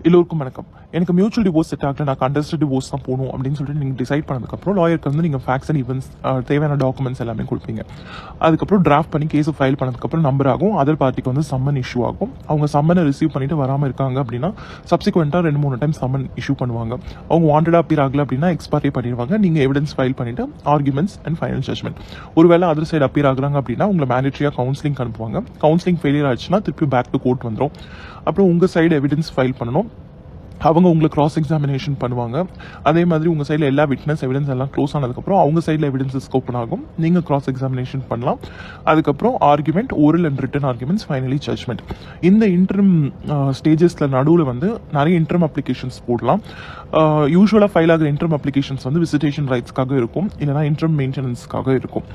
எல்லோருக்கும் வணக்கம். எனக்கு மியூச்சுவல் டிவோர்ஸ் செட் ஆகல, நான் கண்டஸ்டட் டிவோர்ஸ் தான் போகணும் அப்படின்னு சொல்லிட்டு நீங்கள் டிசைட் பண்ணதுக்கப்புறம் லாயருக்கு வந்து நீங்கள் ஃபேக்ஸ் அண்ட் ஈவெண்ட்ஸ் தேவையான டாக்குமெண்ட்ஸ் எல்லாமே கொடுப்பீங்க. அதுக்கப்புறம் டிராஃப்ட் பண்ணி கேஸை ஃபைல் பண்ணதுக்கப்புறம் நம்பர் ஆகும். அதர் பார்ட்டிக்கு வந்து சம்மன் இஷ்யூ ஆகும். அவங்க சம்மனை ரிசீவ் பண்ணிட்டு வராமல் இருக்காங்க அப்படின்னா சப்சிக்வெண்ட்டாக 2-3 டைம் சம்மன் இஷ்யூ பண்ணுவாங்க. அவங்க வாண்டடாக அப்பீர் ஆகல அப்படின்னா எக்ஸ்பைரி பண்ணிடுவாங்க. நீங்கள் எவிடன்ஸ் ஃபைல் பண்ணிட்டு ஆர்குமெண்ட்ஸ் அண்ட் ஃபைனல் ஜட்மெண்ட். ஒருவேளை அதர் சைடு அப்பீர் ஆகுறாங்க அப்படின்னா உங்களை மேண்டேட்டரியாக கவுன்சிலிங் அனுப்புவாங்க. கவுன்சிலிங் ஃபெயிலியர் ஆச்சுன்னா திருப்பி பேக் டு கோர்ட் வந்துடும். அப்புறம் உங்கள் சைடு எவிடன்ஸ் ஃபைல் பண்ணணும். அவங்க உங்களுக்கு கிராஸ் எக்ஸாமினேஷன் பண்ணுவாங்க. அதே மாதிரி உங்கள் சைடில் எல்லா விட்னஸ் எவிடன்ஸ் எல்லாம் க்ளோஸ் ஆனதுக்கப்புறம் அவங்க சைடில் எவிடன்ஸஸ் ஓப்பன் ஆகும். நீங்கள் கிராஸ் எக்ஸாமினேஷன் பண்ணலாம். அதுக்கப்புறம் argument, oral and written arguments, finally judgment. இந்த இன்டர்ம் ஸ்டேஜஸில் நடுவில் வந்து நிறைய இன்டர்ம் அப்ளிகேஷன்ஸ் போடலாம். யூஸ்வலாக ஃபைல் ஆகிற இன்டர்ம் அப்ளிகேஷன்ஸ் வந்து விசிட்டேஷன் ரைட்ஸ்க்காக இருக்கும், இல்லைனா இன்டர்ம் மெயின்டெனன்ஸ்க்காக இருக்கும்.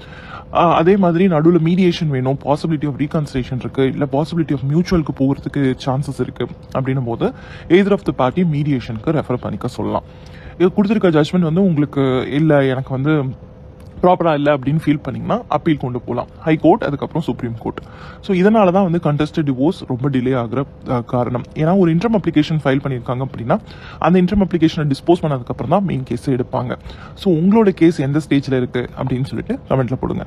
அதே மாதிரி நடுவில் மீடியேஷன் வேணும், பாசிபிலிட்டி ஆஃப் ரீகன்சிலேஷன் இருக்குது, இல்லை பாசிபிலிட்டி ஆஃப் மியூச்சுவலுக்கு போகிறதுக்கு சான்சஸ் இருக்குது அப்படின்னும் போது எய்தர் ஆஃப் த பார்ட்டி மீடியேஷனுக்கு ரெஃபர் பண்ணிக்க சொல்லலாம். இது கொடுத்துருக்க ஜட்மெண்ட் வந்து உங்களுக்கு இல்லை எனக்கு வந்து ப்ராப்பராக இல்லை அப்படின்னு ஃபீல் பண்ணிங்கன்னா அப்பீல் கொண்டு போகலாம், ஹை கோர்ட், அதுக்கப்புறம் சுப்ரீம் கோர்ட். ஸோ இதனால தான் வந்து கண்டஸ்டட் டிவோர்ஸ் ரொம்ப டிலே ஆகிற காரணம். ஏன்னா ஒரு இன்டர்ம் அப்ளிகேஷன் ஃபைல் பண்ணியிருக்காங்க அப்படின்னா அந்த இன்டர்ம் அப்ளிகேஷனை டிஸ்போஸ் பண்ணதுக்கப்புறம் தான் மெயின் கேஸ் எடுப்பாங்க. ஸோ உங்களோட கேஸ் எந்த ஸ்டேஜில் இருக்குது அப்படின்னு சொல்லிட்டு கமெண்ட்டில் போடுங்க.